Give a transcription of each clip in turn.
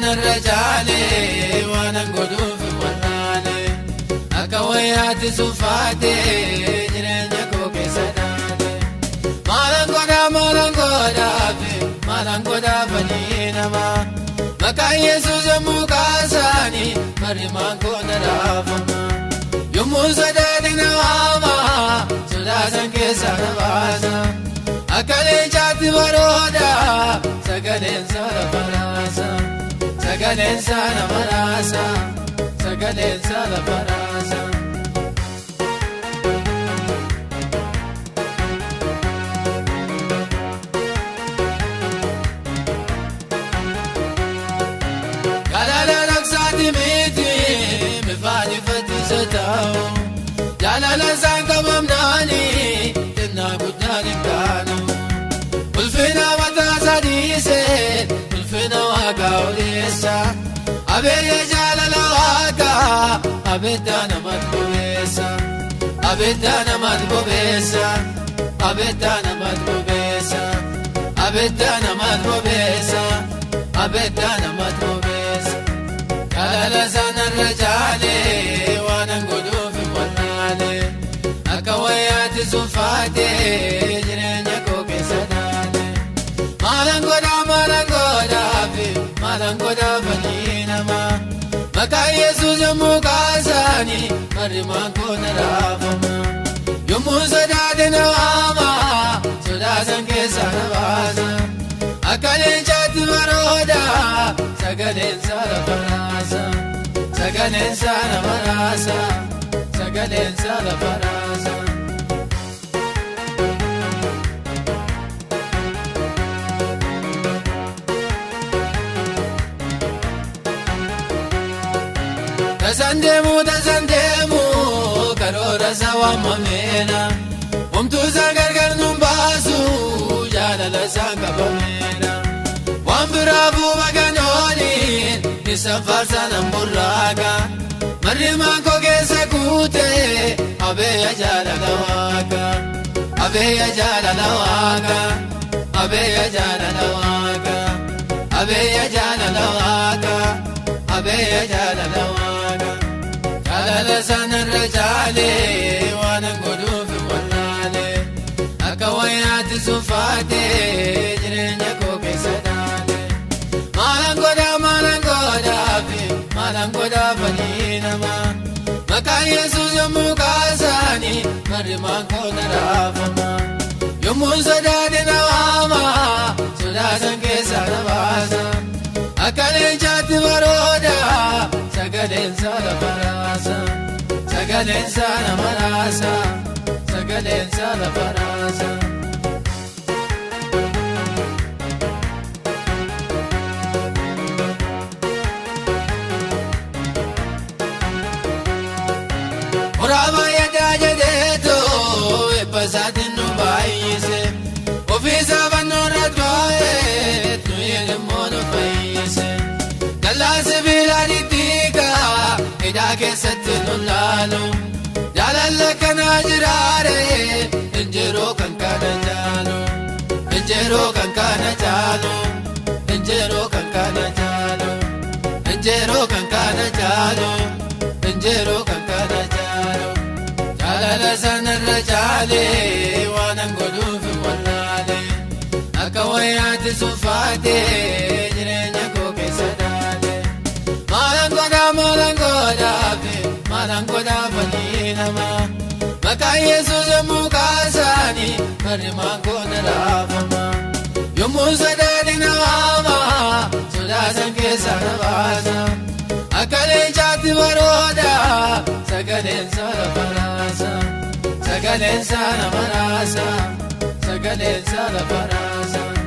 الرجال وانا نقولوا في والله اكويات سفاتي جرينكو كسداني مالنقودا فنينما مكا يسوس مكاساني مريمان كون رافما يومو سدادنا واما سداسن كسانا باسا أكلي جاتي برودا سكالين سارة فراسا سكالين سارة فراسا سكالين سارة فراسا جلالا نكساتي ميتي مفاني فتي ستاو جلالا سانكا ممناني تنا قداني كانو الفنا متى سديسين الفنا واقع وليسا أبي جلالا واقع أبدانا مدبوبيسا أبدانا مدبوبيسا أبدانا مدبوبيسا أبدانا مدبوبيسا أبدانا مدبوبيسا جلالا سان الرجال وانا نقولوا في والنالي أكويات سفاتي جرينكو كسداني مالنقودا فنينما مكا يسوس مكاساني مريمان كون رافما يومو سدادنا واما سداسن كسانا باسا أكالين جاتي برودا سكالين سارة فراسا سكالين سارة فراسا سكالين سارة فراسا تسندمو كرورا سوا ممينا ومتو سنغرغر نمباسو جالالا سانكا بمينا وامبرافو مغانولين نسافر سنمبراغا مريمان كوكيسا كوتي أبي جالالا واغا أبي جالالا واغا أبي جالالا واغا أبي جالالا واغا أبي جالالا واغا جلالا سان الرجال وانا نقولوا في والله أكويات سفاتي جرينكو كسداني مالنقودا فنينما مكا يسوس مكاساني مريمان كون رافما يومو سدادنا واما سداسن كسانا باسا أكالي جاتي برودا سكالين سارة فراسا سكالين سارة فراسا سكالين سارة فراسا ورابا يداجدتو إبساتن نبايسي وفي سابن ردبايت نيلمون فايسي دلا سبيلا نديكا إدا كيستن اللالو جالالا كنا جراري انجرو كان كان جالو انجرو كان كان جالو انجرو كان كان جالو انجرو كان كان جالو انجرو كان كان جالو جالالا سان الرجال وانا نقولوا في والله أكويات سفاتي جرينكو كسداني مالنقودا فنينما مكا يسوس مكاساني مريمان كون رافما يومو سدادنا واما سداسن كسانا باسا أكالين جاتي برودا سكالين سارة فراسا سكالين سارة فراسا سكالين سارة فراسا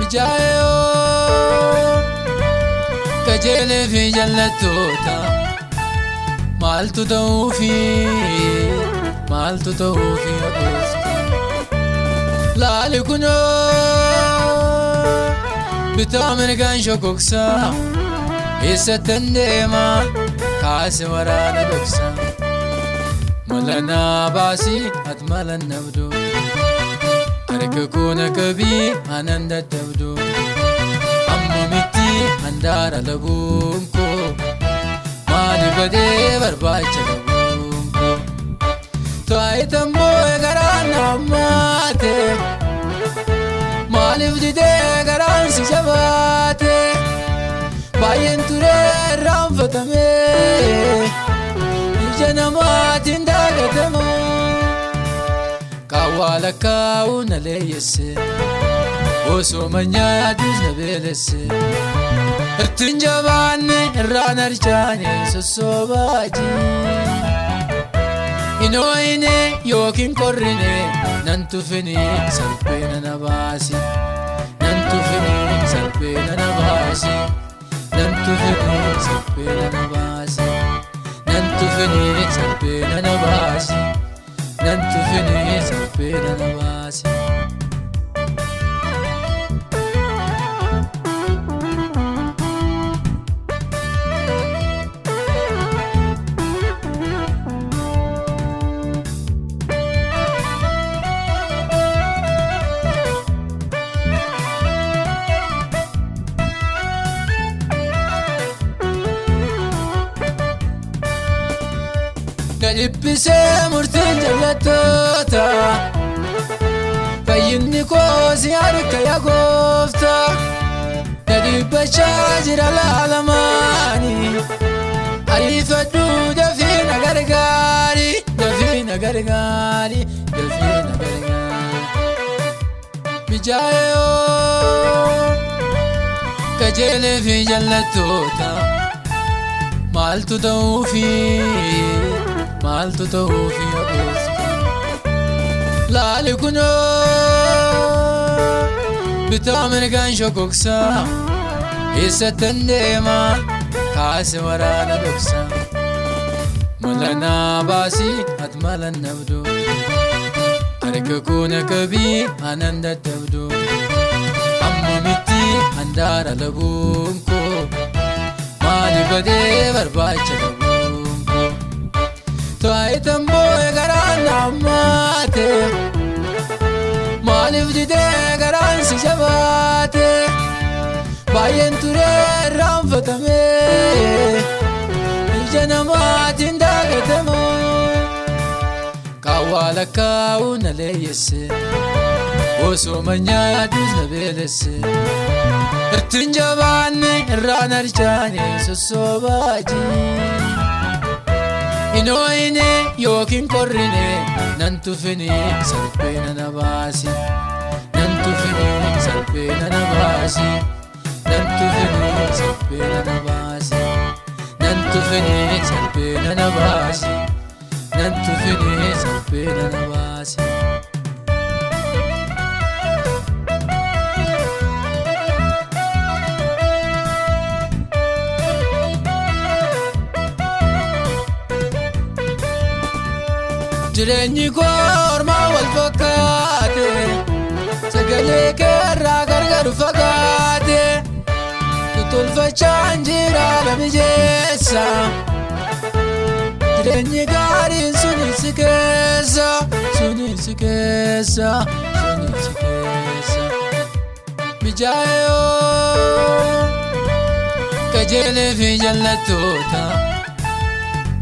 Mijaa'oo kajeelee fi jaallattoota maaltu ta'uufi agoofta laali kunoo bitaa mirgaan shokoksa eessattan deema kaase waraana dhoksa malanaa baasii ati malan nabdu harka koona qabii anan dadhabdu amma miti handaara laguun koo maali badee barbaacha laguun koo taayitan boo'e garaan nammaate maaliif didee garaan si jabaate baay'een turee irraanfatamee ija namaatiin daagatamaa kaawwaa lakkaa'uu na leeyyesse osoo manyaatus na beelesse irtiin jabaanne irraan harcaane sossobaajii inooyine yookiin qorrine nan tufini salphina na baasi nan tufini salphina na baasi nan tufini salphina na baasi nan tufini salphina na baasi nan tufini salphina na baasi Kadhibbisee murtiin jaallattoota fayyinni koosi harka yaa goofta kadhibbachaa jira laalamaani ariifadhu dafii na gargaari dafii na gargaari dafii na gargaari mijaa'oo kajeelee fi jaallattoota maaltu ta'uufi agoofta laali kunoo bitaa mirgaan shokoksa eessattan deema kaase waraana dhoksa malanaa baasii ati malan nabdu harka koona qabii anan dadhabdu amma miti handaara laguun koo maali badee barbaacha laguun koo taayitan boo'e garaan nammaate maaliif didee garaan si jabaate baay'een turee irraanfatamee ija namaatiin daagatamaa kaawwaa lakkaa'uu na leeyyesse osoo manyaatus na beelesse irtiin jabaanne irraan harcaane sossobaajii inooyine yookiin qorrine nan tufini salphina na baasi nan tufini salphina na baasi nan tufini salphina na baasi nan tufini salphina na baasi nan tufini salphina na baasi jireenyi koo ormaa wal fakkaate sagalee keerraa gargar fagaate tutulfachaan jira lamijeessa jireenyi gaariin suni si keessa mijaa'oo kajeelee fi jaallattoota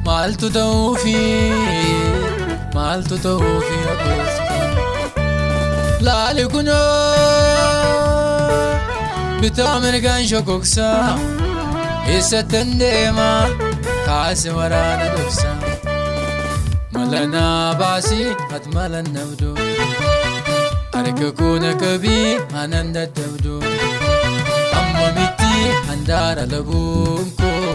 maaltu ta'uufi agoofta laali kunoo bitaa mirgaan shokoksa eessattan deema kaase waraana dhoksa malanaa baasii ati malan nabdu harka koona qabii anan dadhabdu amma miti handaara laguun koo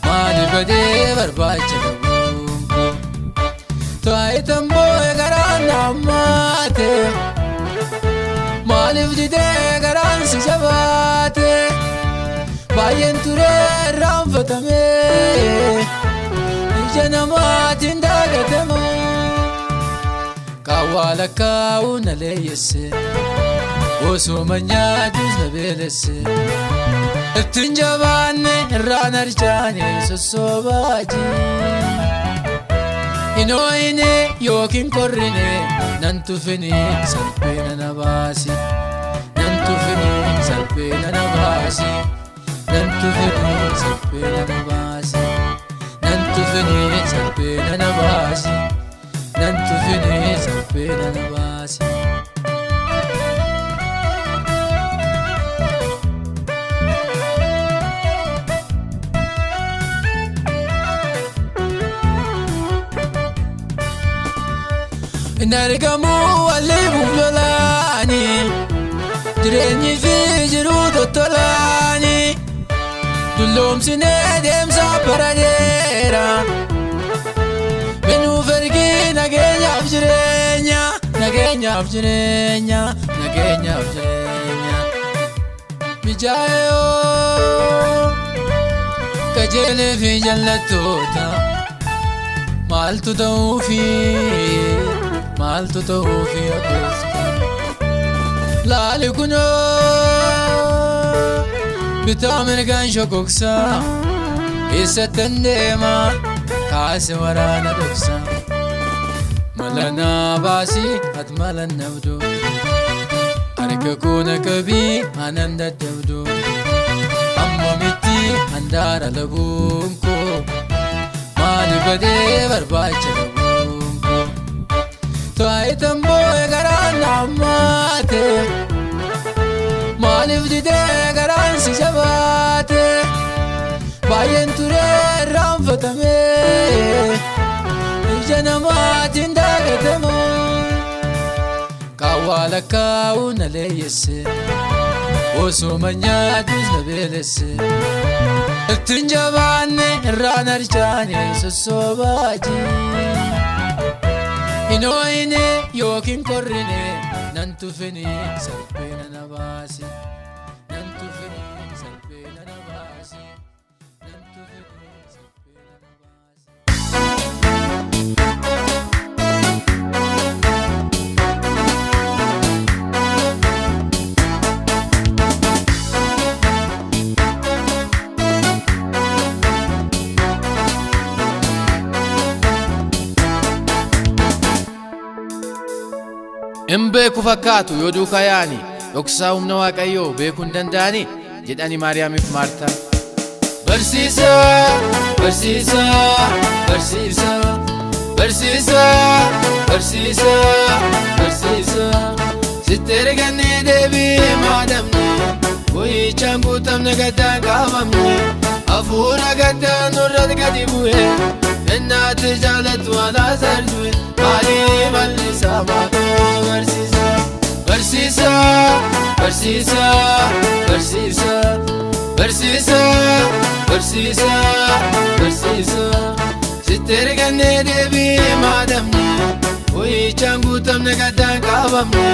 maali badee barbaacha laguun koo taayitan boo'e garaan nammaate maaliif didee garaan baay'een ture irraanfatame ija namaatiin daagatama kaawwaa lakkaa'uu na leeyyesse osuma nyaatus na beelesse ittiin jabaanne irraan harcaane sossobaaji inooyine yookiin korrine nan tufini salphina na baasi nan tufini salphina na baasi nan tufini salphina na baasi nan tufini salphina na baasi nan tufini salphina na baasi Nargamu walimu lolani Jireenyi fi jiruu tottolani Dulloomsine deemsa baradeera Minuuf ergi nageenyaaf jireenya Nageenyaaf jireenya Nageenyaaf jireenya Mijaayoo Kajeelee fi jallattoota Maaltu ta'uufi Maaltu ta'uufi akeessa Laali kunoo bitaa mirgaan shokoksa eessattan deema kaase waraana dhoksa mala naa baasi ati mala nabdu harka koona qabii anan daddabdu amma miti handaara labuun koo maali badee barbaacha labuun koo taayitan boo'e garaan naammaate maaliif didee garaan si jabaate baay'een ture irraanfatame ija namaatiin daagatama kaawwaa lakkaa'uu na leeyyesse osuma nyaatus na beelesse ittiin jabaanne irraan harcaane sossobaaji inooyine yookiin korrine nan tufini salphina na baasi nan tufini salphina na baasi nan tufini salphina na baasi Beeku fakkaatu yoo duukaa yaani dhoksaa humna Waaqayyoo beekuun danda'ani jedhani Maariyaamiif Maartaa Barsiisa barsiisa barsiisa barsiisa barsiisa barsiisa sitti ergannee deebii maadamne boo'ichaan guutamne gaddaan qaabamne hafuura gaddaan nurratti gadi bu'e ennaatti jaalattu Alaazaar du'e maalii mallisaa maatoo barsiisa barsiisa barsiisa barsiisa barsiisa barsiisa barsiisa sitti ergannee deebii maadamne boo'ichaan guutamne gaddaan qaabamne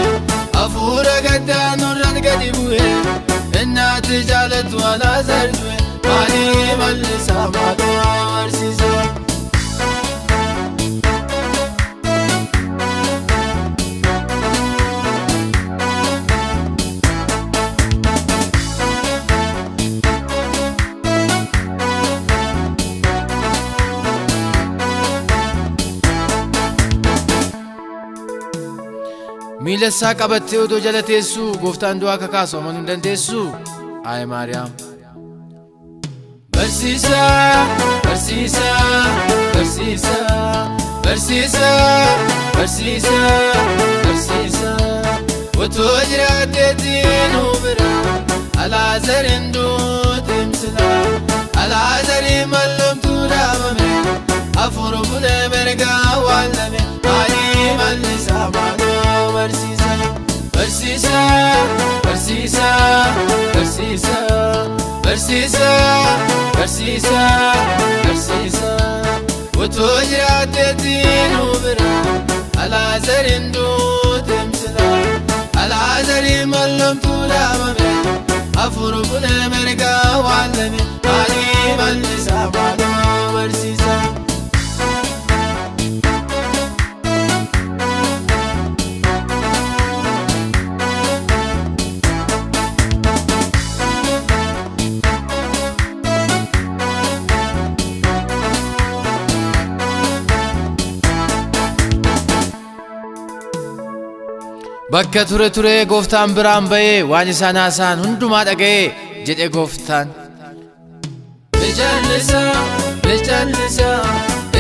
hafuura gaddaan nurratti gadi bu'e ennaatti jaalattu Alaazaar du'e maalii mallisaa maatoo barsiisa Miila isaa qabattee odoo jala teessuu gooftaan du'aa kakaasu amanuu hin dandeessu Aayi Maariyaam Barsiisa barsiisa barsiisa barsiisa barsiisa barsiisa otoo jiraatteetii nu bira Alaazaariin duutimsila Alaazaariin mallomtuu dhaabame hafuura bulee mergaa waalame maalii mallisaa maatoo barsiisa barsiisa barsiisa barsiisa barsiisa barsiisa barsiisa otoo jiraatteetii nu bira Alaazaariin duutimsila Alaazaariin mallomtuu dhaabame afur bulee mergaa waallame maalii bal'isaa maaluma barsiisa. Bakka ture ture gooftaan biraan ba'ee waan isaan haasa'an hundumaa dhaga'ee jedhe gooftaan. Bijallisa bijallisa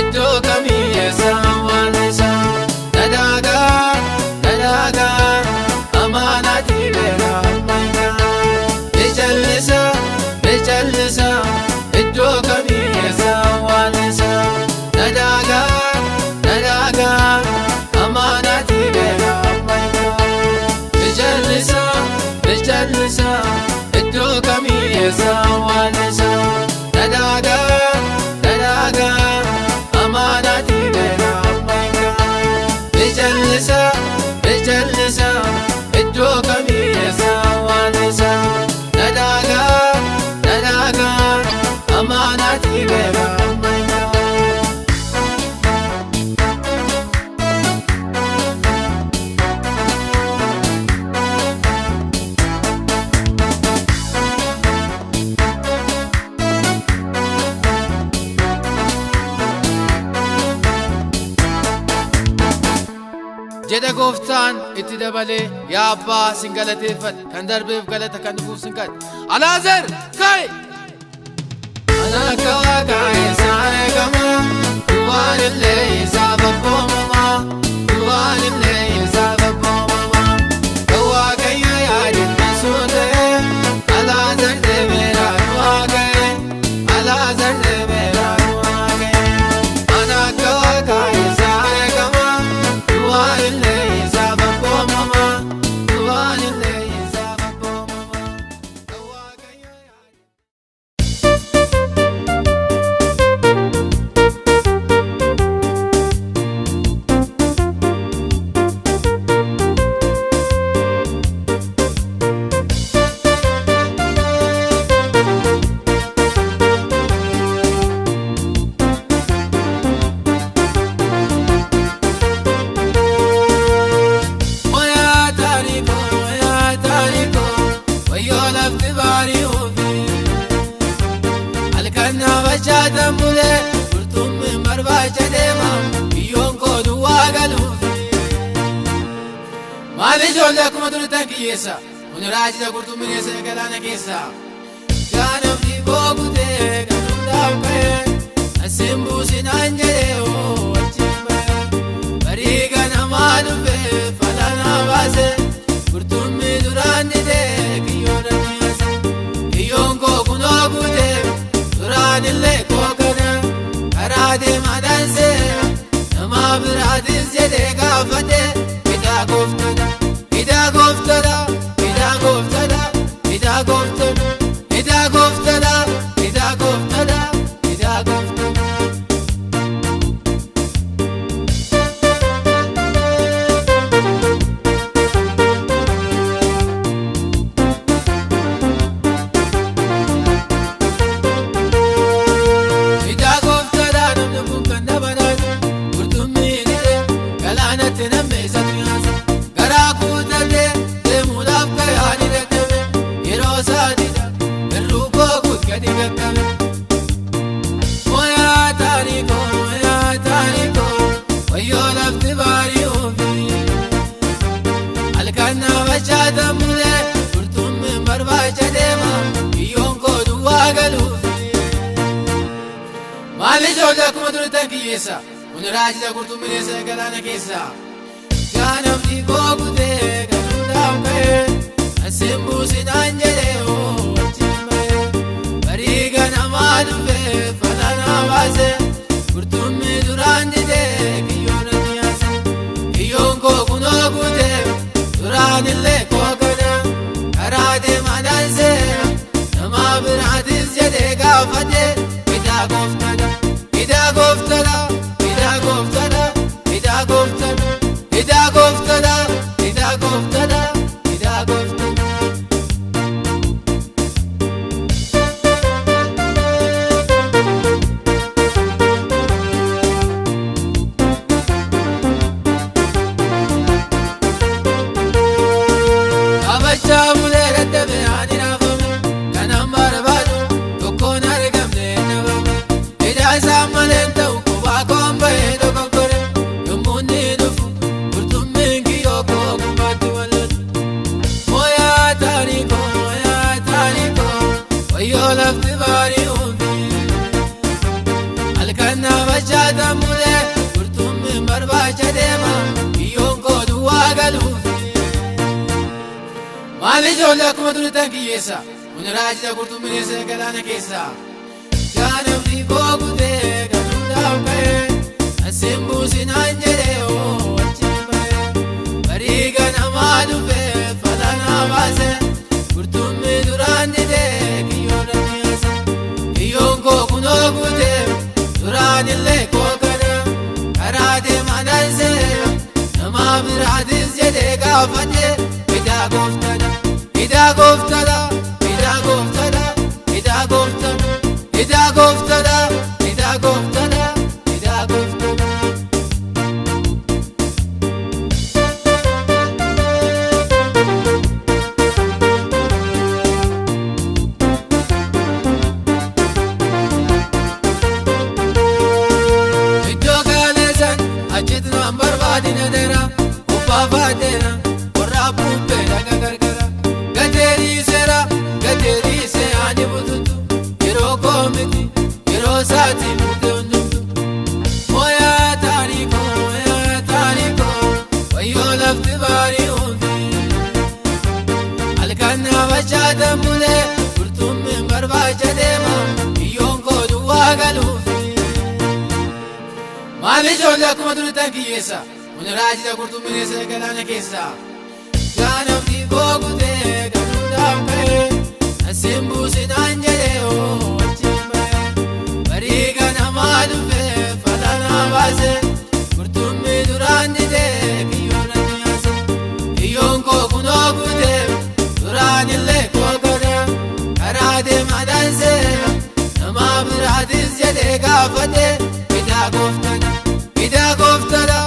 iddoo kamii eessaa waan isaa nadaagaa amaanaatii beekaa ammayyaa. Bijallisa bijallisa iddoo kamii eessaa waan isaa nadaagaa amaanaatii beekaa. Bijallisa iddoo kamii eessaa waan isaa nadaagaa amaanaatii beekaa ammayyaa. Bijallisa bijallisa iddoo kamii eessaa waan isaa nadaagaa amaanaatii beekaa ammayyaa. jedhe gooftaan itti dabalee yaa abbaa sin galateeffadha kan darbeef galata kan dhufuuf sin kadha. Alaazaar ka'e. Ana akka waaqaa isaa eegama duwwaan illee isaa babboomamaa duwwaan illee isaa babboomamaa kan waaqayyo yaadinni sun ta'e Alaazaar deemeeraa du'aa ka'e Alaazaar deemeeraa du'aa ka'e. Ana akka waaqaa isaa eegama duwwaan illee isaa babboomamaa duwwaan illee isaa babboomamaa kan waaqayyo yaadinni. Tambule kurtummi barbaacha deema biyyoon koo duwwaa galuufi. Maali ijoollee akkuma turittan kiyyeessa kun raajita kurtummi keessa galaana keessa gaanofni koo kutee kan hundaaf ka'e asiin buusinaan jedhee oo wajjin ba'e barii ganamaa dhufee falanaa baase kurtummi duraan didee kiyyoon dhamiyaase kiyyoon koo kunoo kutee duraan illee kookana karaa deemaa dansee nama biraatis jedhee gaafate idaa gooftadha idaa gooftadha idaa gooftadha idaa gooftadha idaa gooftadha idaa gooftadha idaa gooftadha. Maali ijoollee akkuma turittan kiyyeessa kun raajita kurtummi keessa galaana keessa gaanofni koo kutee kan hundaaf ka'e asiin buusinaan jedhee oo wajjin ba'e barii ganamaa dhufee falanaa baase kurtummi duraan didee kiyyoon dhamiyaase kiyyoon koo kunoo kutee duraan illee kookana karaa deemaa dansee nama biraatis jedhee gaafate idaa gooftadha idaa gooftadha idaa gooftadha idaa gooftadha idaa gooftadha idaa gooftadha isaa fuudhee dadhabee ani raafame kanaan barbaadu tokkoon argamne nabame ija isaa malee ta'u kophaa koon bahee dogoggore yommuu inni dhufu qurxummiin kiyyoo koo gubbaatti walloota mooyaa taariikoo wayyoo lafti baarii uumti halkan naabachaa tammulee qurxummiin barbaacha deema kiyyoon koo duwwaa galuufi maal ijoollee akkuma tulitan kiyyeessa kun raajita qurxummineessa galaana keessa jaanamni koo kutee galuudhaaf ka'ee asiin buusinaan jedhee oo achiin bahee barii ganamaa dhufee fatanaa baase qurxummii duraan didee kiyyoon koo kunoo kutee duraan illee koo kana karaa deemaa dhansee namaa biraatis jedhee gaafate idaa gooftadha idaa gooftadha idaa gooftadha idaa gooftadha idaa gooftadha idaa gooftadha idaa gooftadha Ajitnaan barbaadina dheera kubbaa faateera warraa bubbee dhaga gargara gateeriisee ani bututu yeroo koo miti yeroo saatii murtee hundumtu mooyaa taariikoo wayyoo lafti baarii uumti halkan naabachaa tammulee qurxummiin barbaacha deema kiyyoon koo duwwaa galuufi maal ijoollee akkuma tulitan kiyyeessa kun raajita qurxummineessa galaana keessa jaanamni koo kutee galuudhaaf ka'ee asiin buusinaan jedhee oo achiin bahee barii ganamaa dhufee fatanaa baase qurxummii duraan didee kiyyoon ani yaase kiyyoon koo kunoo kutee duraan illee koo kana karaa deemaa dhansee namaa biraatis jedhee gaafate idaa gooftadha idaa gooftadha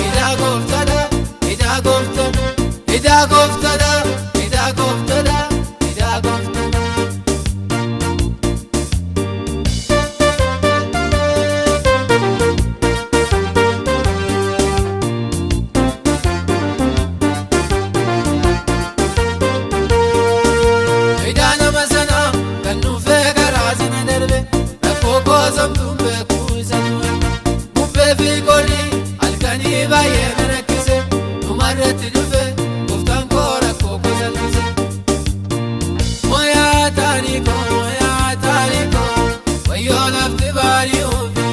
idaa gooftadha idaa gooftadha idaa gooftadha idaa gooftadha idaa gooftadha idaa nama sanaa kan dhufee karaa sana darbe rakkoo koo samtuun beekuu isa du'e fi qolli halkanii baay'ee na rakkise dhumarratti dhufe gooftaan koo rakkoo koo salphise mooyaa taariikoo wayyoo lafti baarii uumti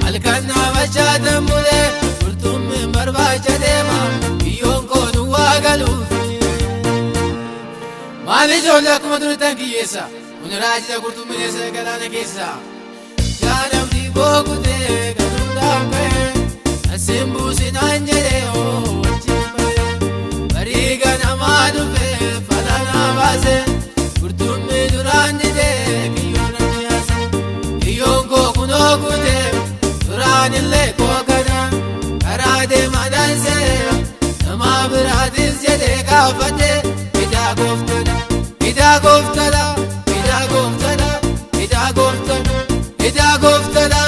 halkan naabachaa tammulee qurxummiin barbaacha deema kiyyoon koo duwwaa galuufi maal ijoollee akkuma tulitan kiyyeessa kun raajita qurxummineessa galaana keessa jaanamni koo kutee galuudhaaf ka'ee asiin buusinaan jedhee oo achiin bahee barii ganamaa dhufee fatanaa baase qurxummii duraan didee kiyyoon ani yaase kiyyoon koo kunoo kutee duraan illee koo kana karaa deemaa dhansee namaa biraatis jedhee gaafate idaa gooftadha idaa gooftadha idaa gooftadha idaa gooftadha idaa gooftadha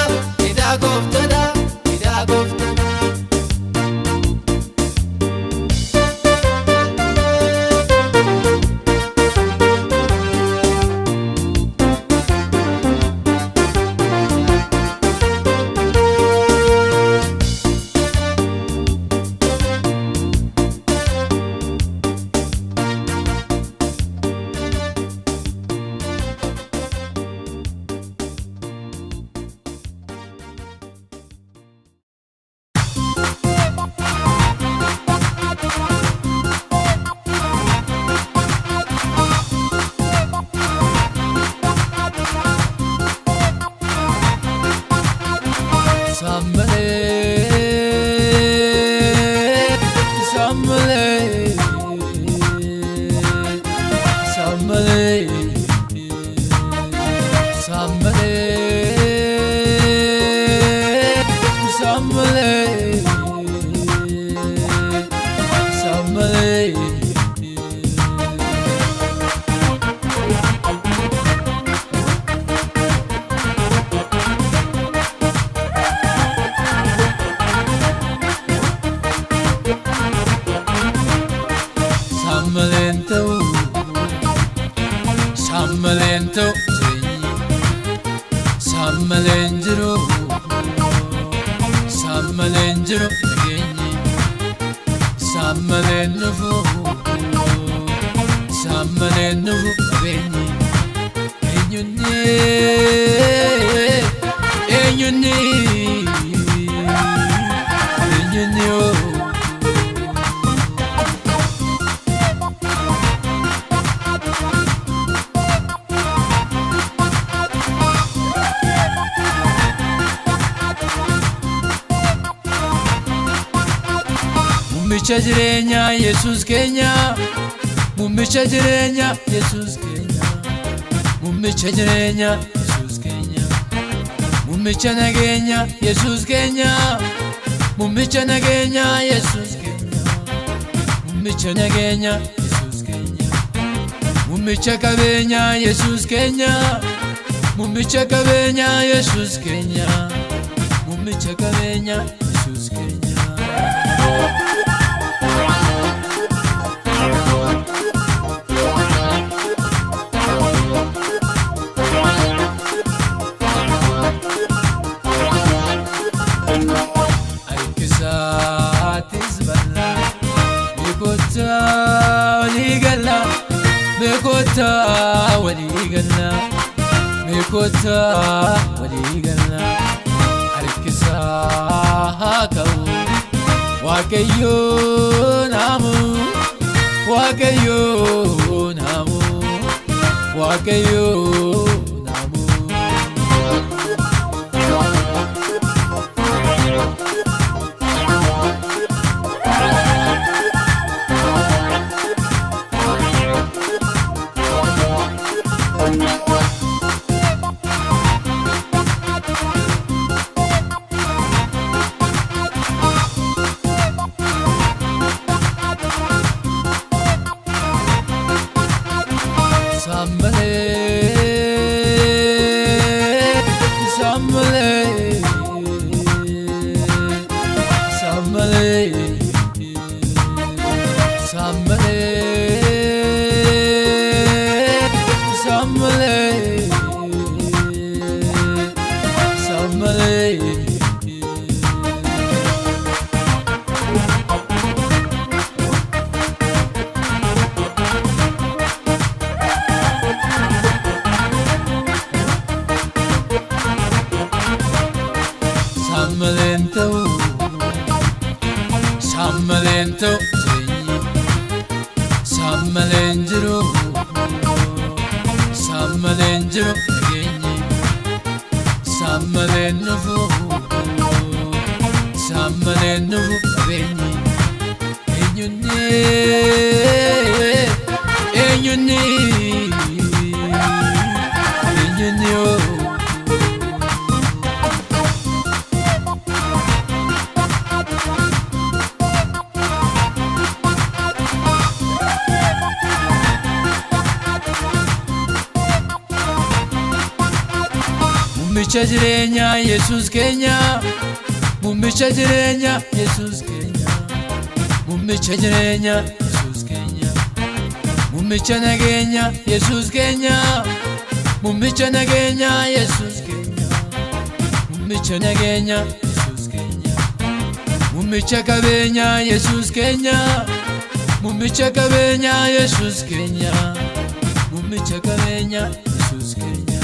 idaa gooftadha idaa gooftadha Sammalento, Sammalento, Sammalengro, Sammalengro, Sammalenovo, Sammalenovo, and you need, and you need, and you know. Mummicha jireenya Yesuus keenya, mummicha jireenya Yesuus keenya, mummicha jireenya Yesuus keenya, mummicha nageenya Yesuus keenya, mummicha nageenya Yesuus keenya, mummicha nageenya Yesuus keenya, mummicha qabeenya Yesuus keenya, mummicha qabeenya Yesuus keenya, mummicha qabeenya Yesuus keenya. Mekota waligala, mekota waligala, harkisa hakau, wakayo namu, wakayo namu, wakayo namu. Sammalento, Sammalengro, Sammalengro, Sammalenovo, Sammalenovo, and you need, and you need, and you know. Mummicha jireenya Yesuus keenya, mummicha jireenya Yesuus keenya, mummicha jireenya Yesuus keenya, mummicha nageenya Yesuus keenya, mummicha nageenya Yesuus keenya, mummicha nageenya Yesuus keenya, mummicha qabeenya Yesuus keenya, mummicha qabeenya Yesuus keenya, mummicha qabeenya Yesuus keenya.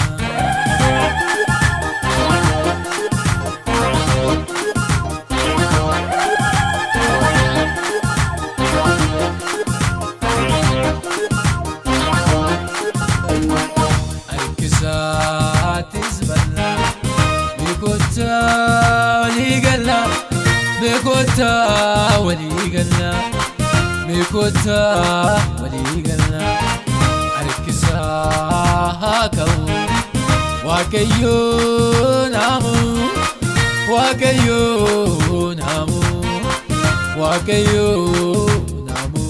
Mekota waligala, mekota waligala, harkisa hakau, wakayo namu, wakayo namu, wakayo namu.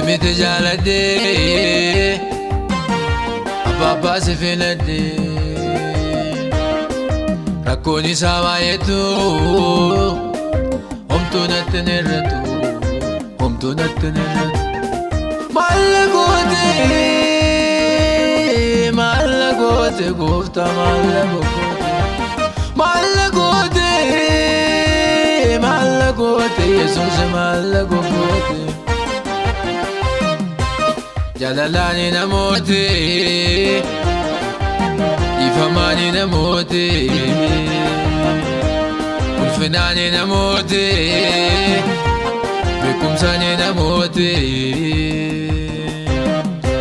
miti jaaladhe abbaa si filadhe rakkoon isaa baay'eetu homtuu natti hin hir'atu homtuu natti hin hir'atu maalla goote gooftaa maalla goote Yesuus maalla goote jaalalaani namooti ifamaani namooti ulfinaani namooti beekumsaani namooti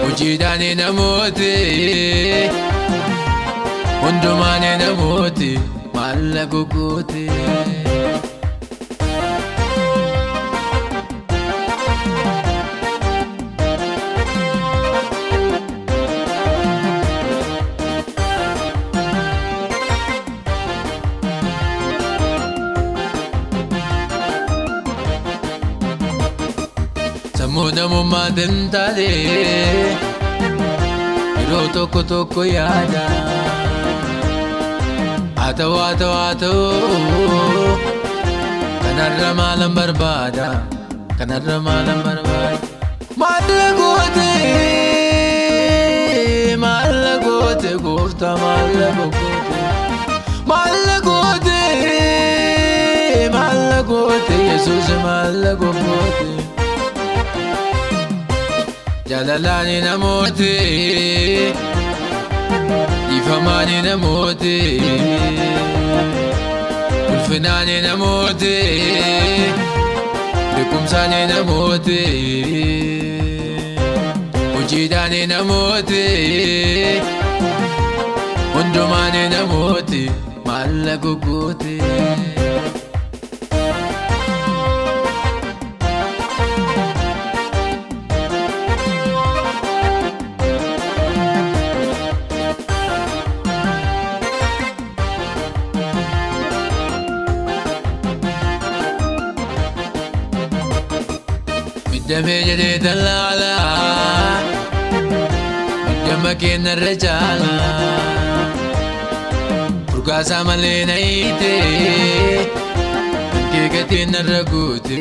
hojiidhaani namooti hundumaani namooti maalla goote sammuu namummaa dintaale yeroo tokko yaada haa ta'u kanarra maalan barbaada maalla goote gooftaa maalla goote Yesuus maalla goote jaalalaani namooti ifamaani namooti ulfinaani namooti beekumsaani namooti hojiidhaani namooti hundumaani namooti maalla goote damee jedhee tallaala damma keenyarra caala furgaasaa malee na hiite kan kee gatiin narra guute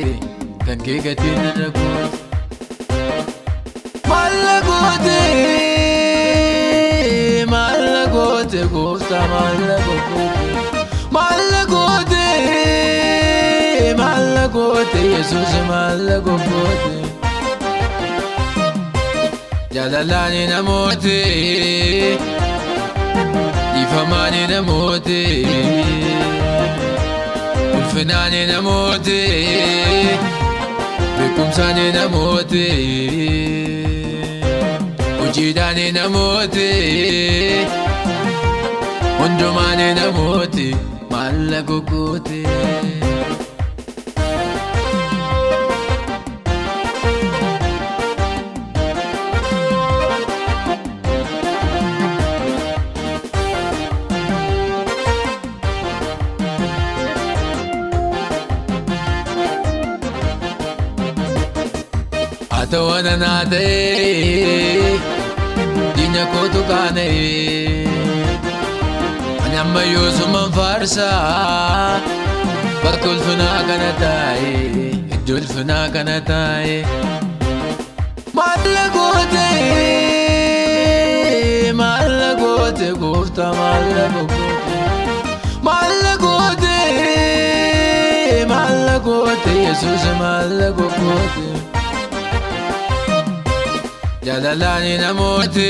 maalla goote gooftaa maalla goote Yesuus maalla goote jaalalaani namooti ifamaani namooti ulfinaani namooti beekumsaani namooti hojiidhaani namooti hundumaani namooti maalla goote Atawana naade dinya kotu kane anyamma yusuman farsa bakul funa kanatai idul funa kanatai maalla goote gooftaa maalla goote Yesuus maalla goote jaalalaani namooti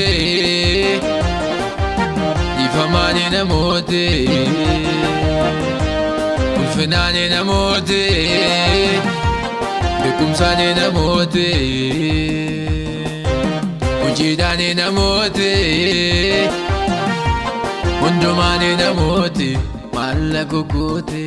ifamaani namooti ulfinaani namooti beekumsaani namooti hojiidhaani namooti hundumaani namooti maalla goote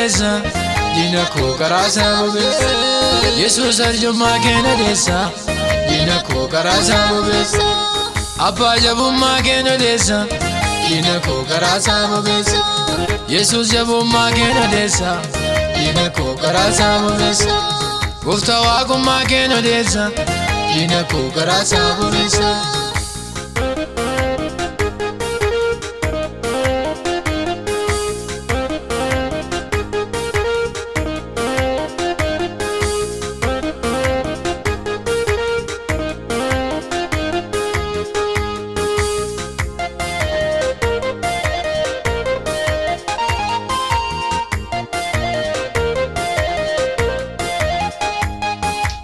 deessa diina koo karaa isaa bobeessa. Yesuus arjummaa kenna deessa diina koo karaa isaa bobeessa. Abbaa jabummaa kenna deessa diina koo karaa isaa bobeessa. Yesuus jabummaa kenna deessa diina koo karaa isaa bobeessa. Gooftaa waaqummaa kenna deessa diina koo karaa isaa bobeessa.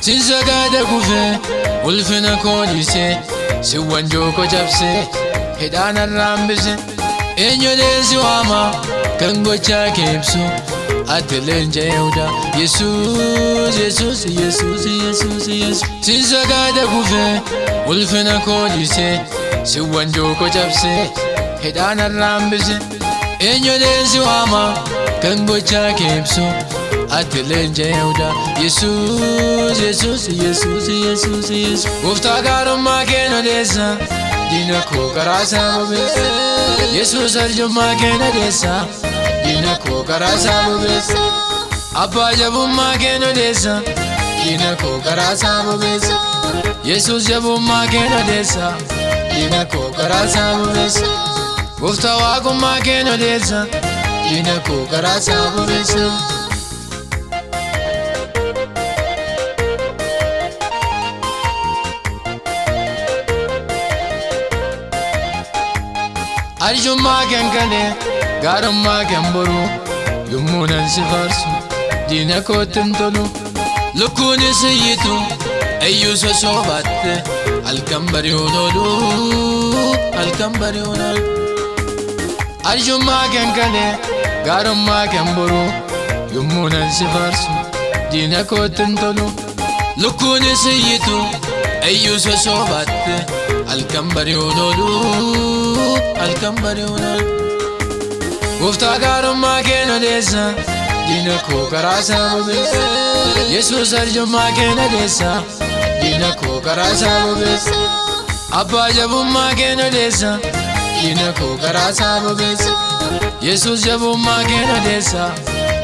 Sinsagaada kufee ulfina koo dhiisee si wanjoo koo cabsee hidhaan arraambise. Eenyulee si waama kan gochaa kee ibsu ati leenca Yihuudaa. Yesuus Yesuus Yesuus Yesuus Yesuus. Sinsagaada kufee ulfina koo dhiisee si wanjoo koo cabsee hidhaan arraambise. Eenyulee si waama kan gochaa kee ibsu ati leenca Yihuudaa. Yesuus Yesuus Yesuus Yesuus Yesuus. Gooftaa gaarummaa kenna deessa diina koo karaa isaa bobeessa. Yesuus arjummaa kenna deessa diina koo karaa isaa bobeessa. Abbaa jabummaa kenna deessa diina koo karaa isaa bobeessa. Yesuus jabummaa kenna deessa diina koo karaa isaa bobeessa. Gooftaa waaqummaa kenna deessa diina koo karaa isaa bobeessa. Arjummaa kan kalee gaarummaa kan boruu yommuu nan si faarsu diina kootti hin tolu. Lukkuunis iyyitu eeyyuu sosobaatte halkan bari'uun oolu halkan bari'uun oolu. Arjummaa kan kalee gaarummaa kan boruu yommuu nan si faarsu diina kootti hin tolu. Lukkuunis iyyitu eeyyuu sosobaatte halkan bari'uun oolu halkan bari'uun oolu. Gooftaa gaarummaa kenna deessa diina koo karaa isaa bobeessa. Yesuus arjummaa kenna deessa diina koo karaa isaa bobeessa. Abbaa jabummaa kenna deessa diina koo karaa isaa bobeessa. Yesuus jabummaa kenna deessa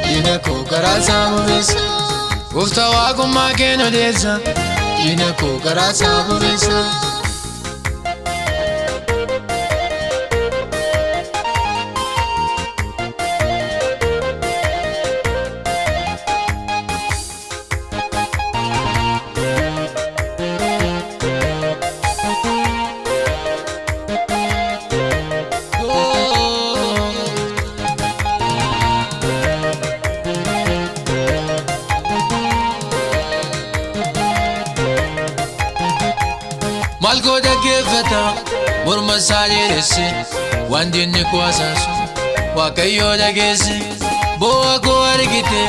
diina koo karaa isaa bobeessa. Gooftaa waaqummaa kenna deessa diina koo karaa isaa bobeessa. Maal koo dhaggeeffata morma isaa dheeresse waan diinni koo asaasu Waaqayyoo dhageesse. Boo'a koo argite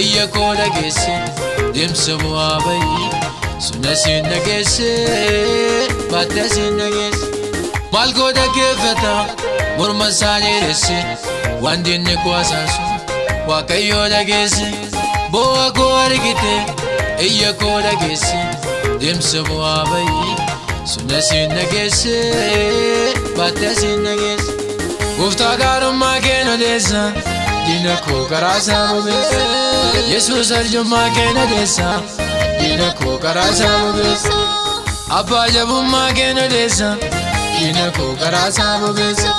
iyya koo dhageesse deemsa bu'aa bayii suna siin dhageesse baatta siin dhageesse. Maal koo dhaggeeffata morma isaa dheeresse waan diinni koo asaasu Waaqayyoo dhageesse. Boo'a koo argite iyya koo dhageesse deemsa bu'aa bayii suna siin dhageesse baatta siin dhageesse. Gooftaa gaarummaa kenna deessa diina koo karaa isaa bobeessa. Yesuus arjummaa kenna deessa diina koo karaa isaa bobeessa. Abbaa jabummaa kenna deessa diina koo karaa isaa bobeessa.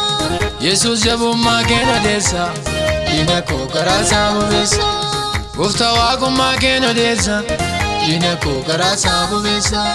Yesuus jabummaa kenna deessa diina koo karaa isaa bobeessa. Gooftaa waaqummaa kenna deessa diina koo karaa isaa bobeessa.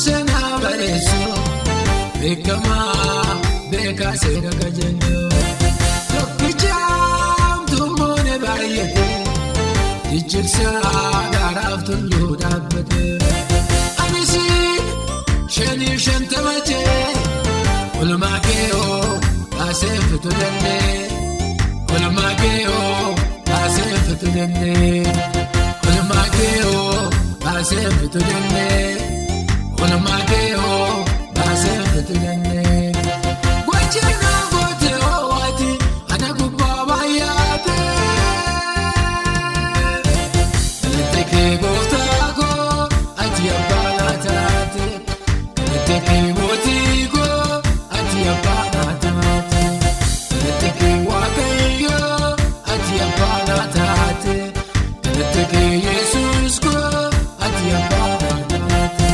sena bareesu beekama beeka seera kajenyo tokkichaam tummoone baay'ate ijjirsa gaaraaf tulluu dhaabbate anisi shanii shantama jee olmaa keeyoo baasee fitu dandee olmaa keeyoo baasee fitu dandee olmaa keeyoo baasee fitu dandee olmaa keeyoo baasee fitu dandee gochina goote owaati ana gubbaa baay'ate kee gooftaa koo ati abbaa naa taate kee mootii koo ati abbaa naa taate kee waaqayyoo ati abbaa naa taate kee yesuus koo ati abbaa naa taate.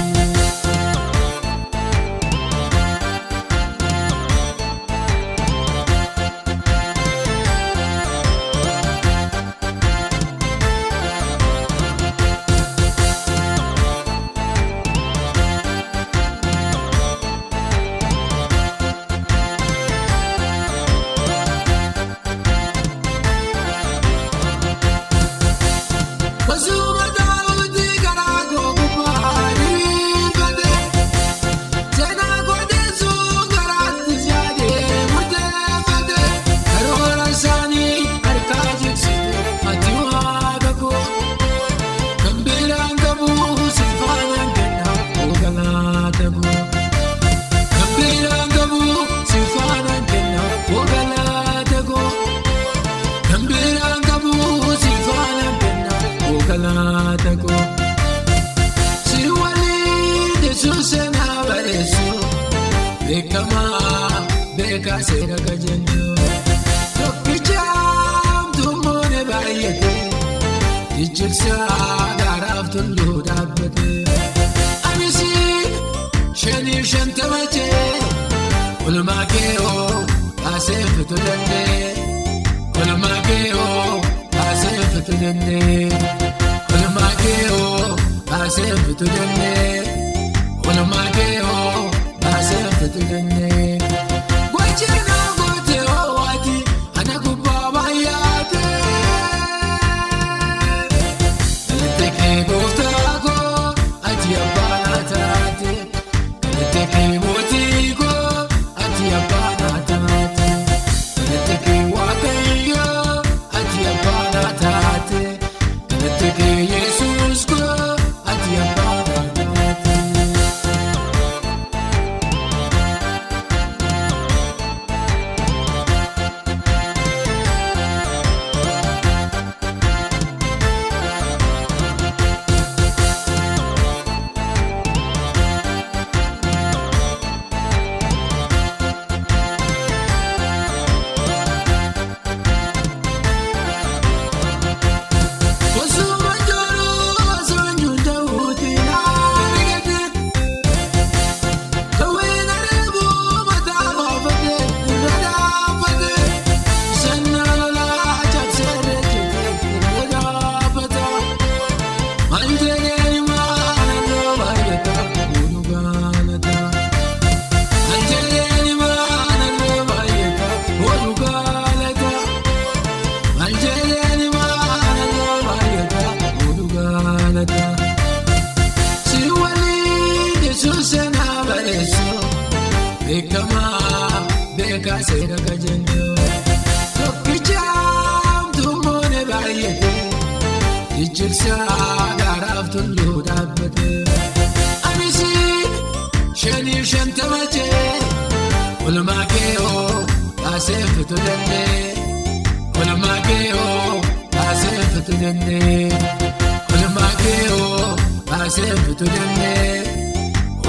Si wali Yesuus na bareesu beekama beeka seera kajenyo tokkichaam tummoone baay'ate ijjirsa gaaraaf tulluu dhaabbate anisi shanii shantama jee olmaa keeyoo baasee fitu dandee olmaa keeyoo baasee fitu dandee olmaa keeyoo baasee fitu dandee olmaa keeyoo baasee fitu dandee gochina goote owaati ana gubbaa baay'ate kee gooftaa koo ati abbaa naa taate kee mootii koo ati abbaa naa taate kee waaqayyoo ati abbaa naa taate kee yesuus koo ati abbaa naa taate. Si wali Yesuus na bareesu beekama beeka seera kajenyo tokkichaam tummoone baay'ate ijjirsa gaaraaf tulluu dhaabbate anisi shanii shantama jee olmaa keeyoo baasee fitu dandee olmaa keeyoo baasee fitu dandee olmaa keeyoo baasee fitu dandee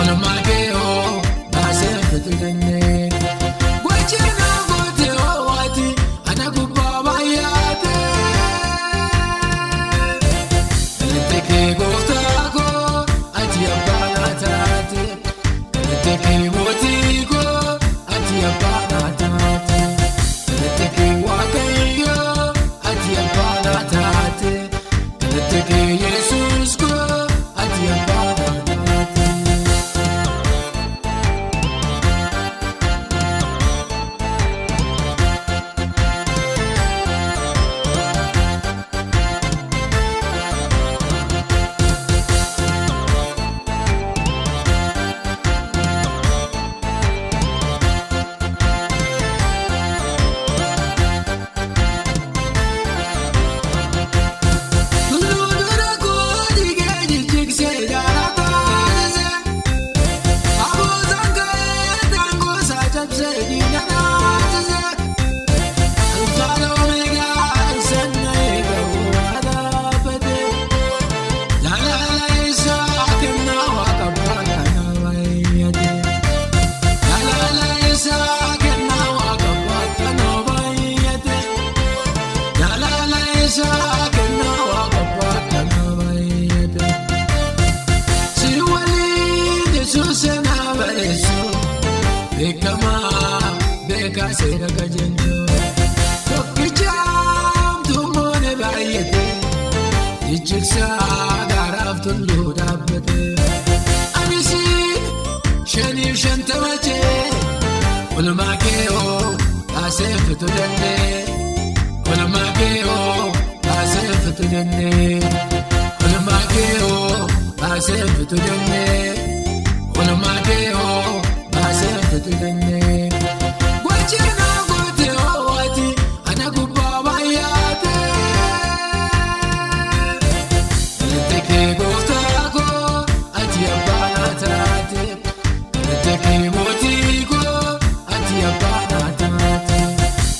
olmaa keeyoo baasee fitu dandee gochina goote owaati ana gubbaa baay'ate kee gooftaa koo ati abbaa naa taate kee mootii koo ati abbaa naa taate kee waaqayyoo ati abbaa naa taate kee yesuus koo ati abbaa naa taate. sena bareesu beekama beeka seera kajenjo tokkichaam tummoone baay'ate jijjirsa gaaraaf tulluu dhaabbate anisi shaniif shantama jee olumaa kee'oo taasee fitu dandee olumaa kee'oo taasee fitu dandee olumaa kee'oo taasee fitu dandee olumaa kee'oo taasee fitu dandee wajjina goote owaati ana gubbaa baay'aate galate kee gooftaa koo ati abbaa naa taate galate kee mootii koo ati abbaa naa taate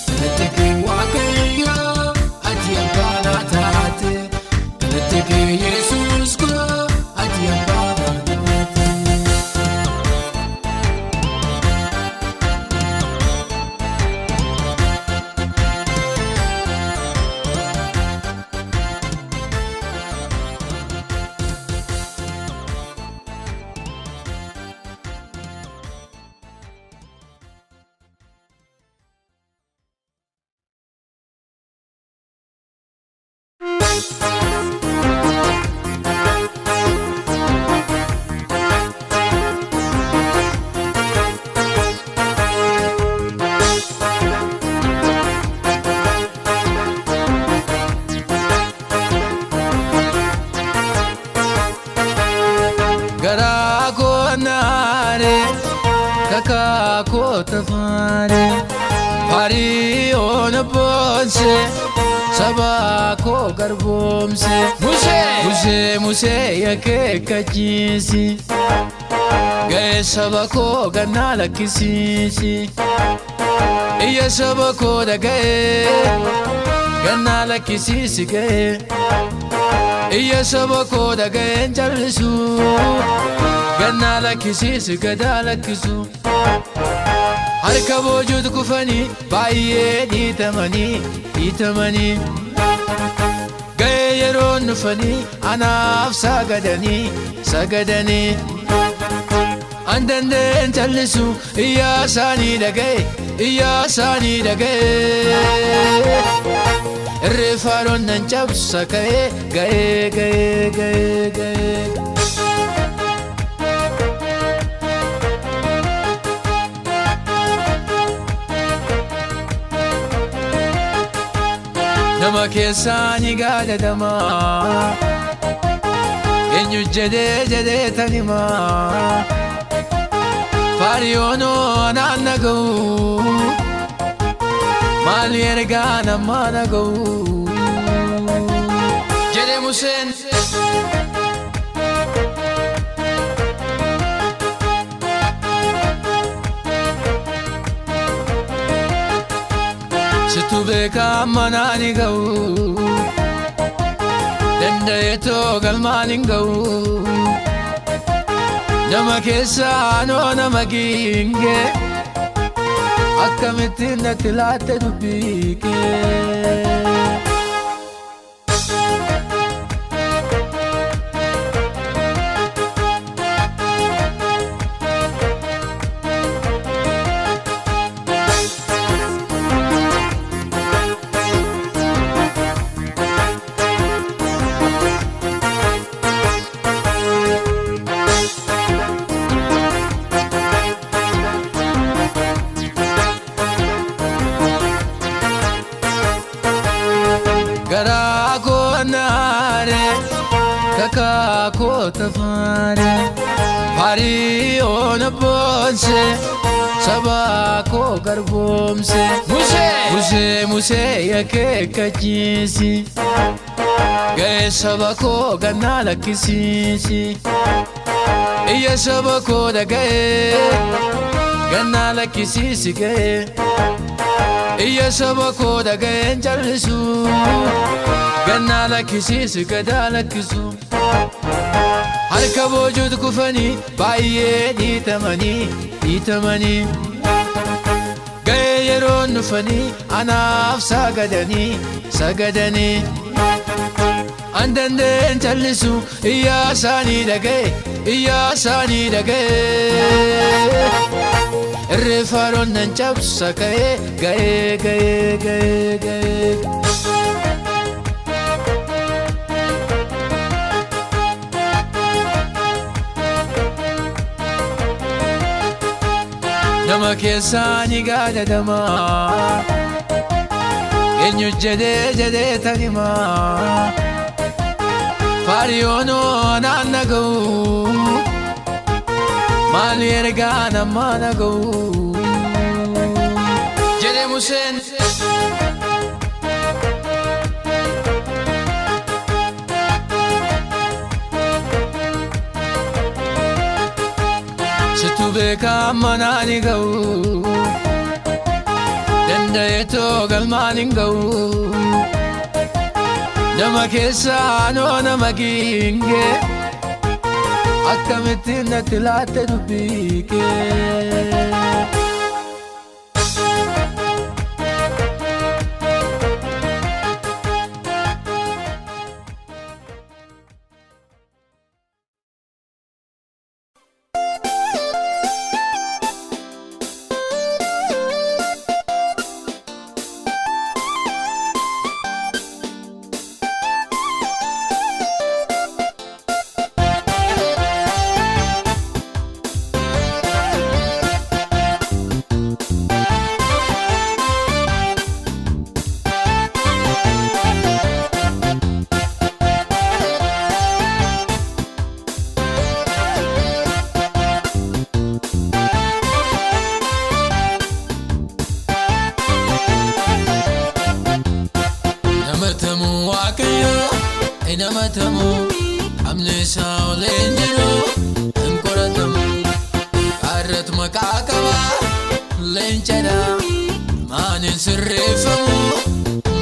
galate kee waaqayyo ati abbaa naa taate galate kee yesuus koo ati abbaa naa taate. Garaa koo naare kakaa koo tafaare farii oona boonse sabaa koo garboomse musee yakeekkachiisi ga'ee saba koo gannaa lakkisiisi iyya saba koo dhaga'ee gannaa lakkisiisi ga'ee iyya saba koo dhaga'een jallisu gannaa lakkisiisi gadaa lakkisu harka boojuutu kufanii baay'ee dhiitamanii ga'ee yeroon dhufanii anaaf sagadanii an danda'een jallisu iyyaa isaanii dhaga'ee irreeffaaroon nan cabsa ga'ee nama keessaanii gaadadamaa eenyu jedhee tanimaa faariyoonoo anaan naga'u maali ergaa namaa naga'u jedhe Museen. Situ beekaa manaan hin ga'u danda'eetoo galmaan hin ga'u nama keessaanoo nama giingee akkamittiin natti laatte dubbii kee. Garaa koo naare kakaa koo tafaare farii oona boonse sabaa koo garboomse musee yakeekkachiisi ga'ee saba koo gannaa lakkisiisi iyya saba koo dhaga'ee gannaa lakkisiisi ga'ee iyya saba koo dhaga'een jallisu gannaa lakkisiisi gadaa lakkisu harka boojuutu kufanii baay'ee dhiitamanii ga'ee yeroon dhufanii anaaf sagadanii andandeen jallisu iyyaa isaanii dhaga'e irreeffaroon nan cabsa ga'ee nama keessaani gaadadama eenyu jedhee tanima faariyoonoo naan naga'u maali ergaa namaa naga'u jedhe Museen situ beekaa manaan ga'u danda'eetoo galmaan hin ga'u nama keessaanoo nama giinge akkamittiin natti laatte dubbii kee namatamu amneesaa oleen jiru hin qoratamu arrat maqaa qaba leencadha maanin sirreeffamu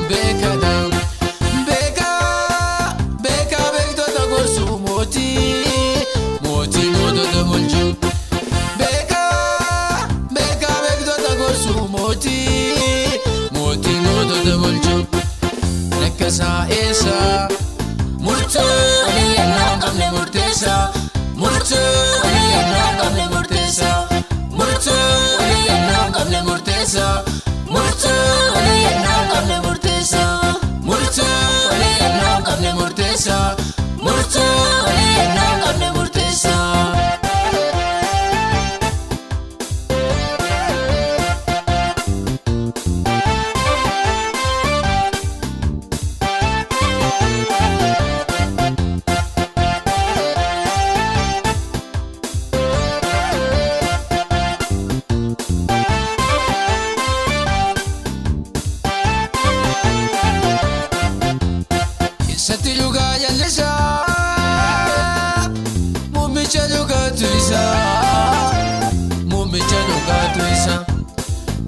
beekadha beektota gorsuu mootii mootota bulchuu beektota gorsuu mootii mootota bulchuu nakkasaa eessa murtuu aliyyannaan qabne murteessaa murtuu aliyyannaan qabne murteessaa murtuu aliyyannaan qabne murteessaa murtuu aliyyannaan qabne murteessaa murtuu aliyyannaan qabne murteessaa murtuu aliyyannaan qabne murteessaa Muummicha dhugaatu isa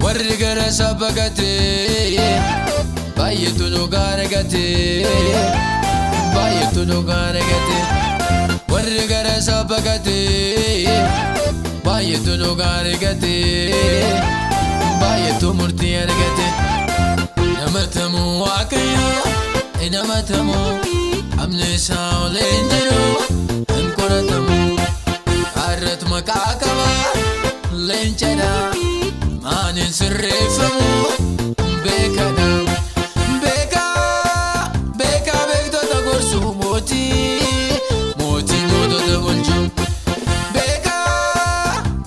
warri gara sabaqatee baay'eetu dhugaa argatee warri gara sabaqatee baay'eetu dhugaa argatee baay'eetu murtii argatee namatamu waaqayyo namatamu amneesaa oleen jiru hin qoratamu arrat maqaa qaba leencadha maanin sirreeffamu beekadha beektota gorsuu mootii mootota bulchuu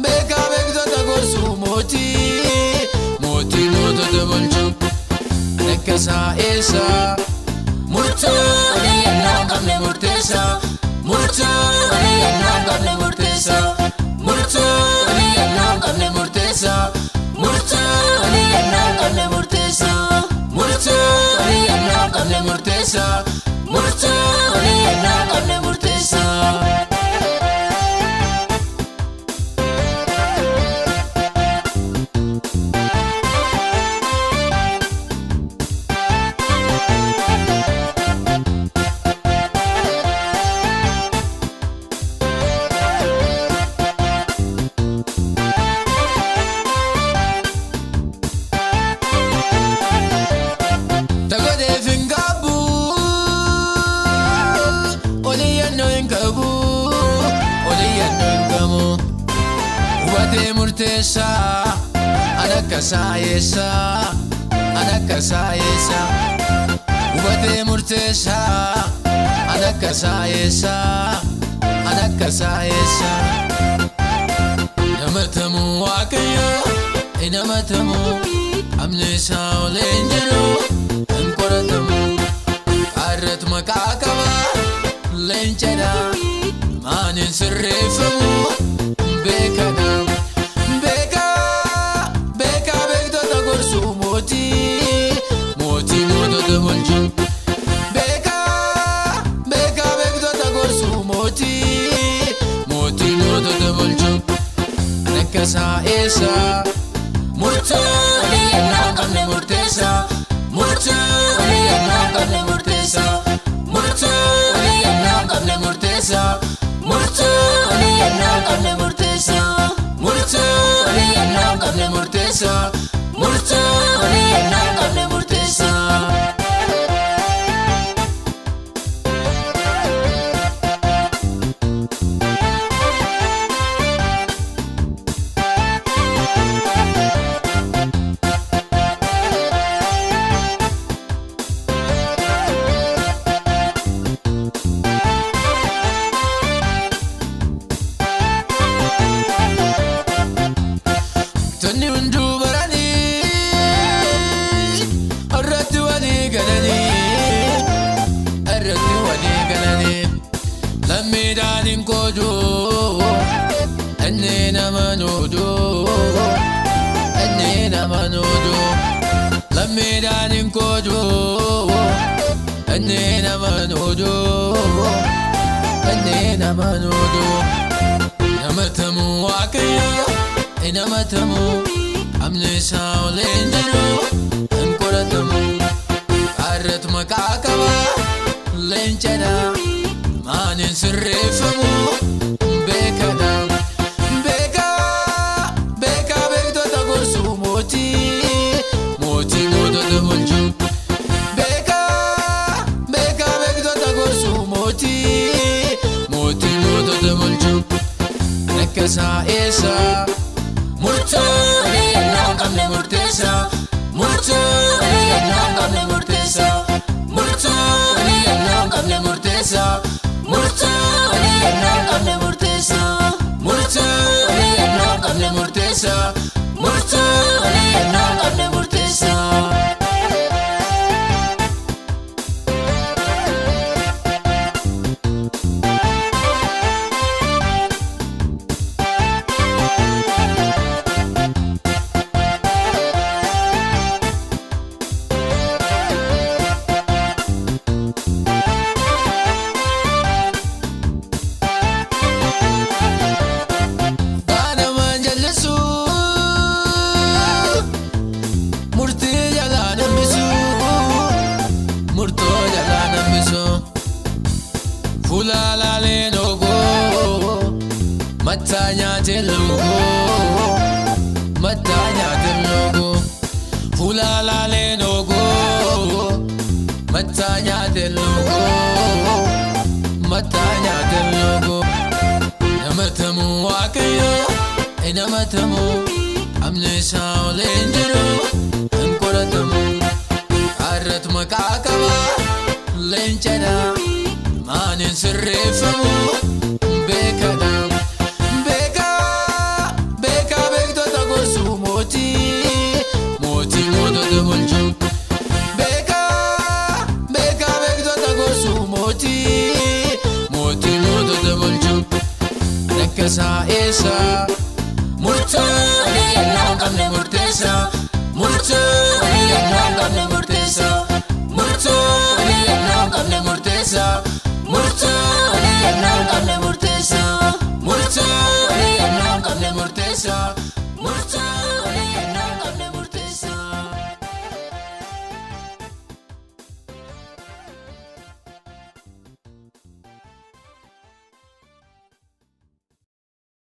beektota gorsuu mootii mootota bulchuu nakkasaa eessa murtuu aliyyannaan qabne murteessaa murtuu aliyyannaan qabne murteessaa murtuu aliyyannaan qabne murteessaa murtuu aliyyannaan qabne murteessaa murtuu aliyyannaan qabne murteessaa murtuu aliyyannaan qabne murteessaa hubatee murteessaa anakka saayeessaa anakka saayeessaa hubatee murteessaa anakka saayeessaa anakka saayeessaa namatamu waaqayyo namatamu amni isaa olee hin jiru hin qoratamu qarrat maqaa qaba leencadha maanin sirreeffamu beekadha beekaa beektota gorsuu mootii mootota bulchuu beekaa beektota gorsuu mootii mootota bulchuu anakka saayeessaa murtoo waliyannaa qabne murteessaa murtoo waliyannaa qabne murteessaa murtoo waliyannaa qabne murteessaa murtoo waliyannaa qabne murteessaa murtoo waliyannaa qabne murteessaa murtoo waliyannaa qabne murteessaa Tonni hunduu baranii irratti walii galanii lammiidhaan hin qooduu inni nama nuuduu lammiidhaan hin qooduu inni nama nuuduu namatamu waaqayyo namatamu amni isaa olee hin jiru hin qoratamu qarrat maqaa qaba leencadha maanin sirreeffamu beekadha beekaa beektota gorsuu mootii mootota bulchuu beekaa beektota gorsuu mootii mootota bulchuu anakka saayeessaa murtoo waliyannaa qabne murteessaa murtoo waliyannaa qabne murteessaa murtoo waliyannaa qabne murteessaa murtoo waliyannaa qabne murteessaa murtoo waliyannaa qabne murteessaa murtoo waliyannaa qabne murteessaa Fulalale nogo matanya telogo fulalale nogo matanya telogo namatamu waaqayyo namatamu amni isaa olee hin jiru hin qoratamu qarrat maqaa qaba leencadha maanin sirreeffamu beekadha beekaa beektota gorsuu mootii mootota bulchuu beekaa beektota gorsuu mootii mootota bulchuu anakka saayeessaa murtoo waliyannaa qabne murteessaa murtoo waliyannaa qabne murteessaa murtoo waliyannaa qabne murteessaa murtoo waliyannaa qabne murteessaa murtoo waliyannaa qabne murteessaa murtoo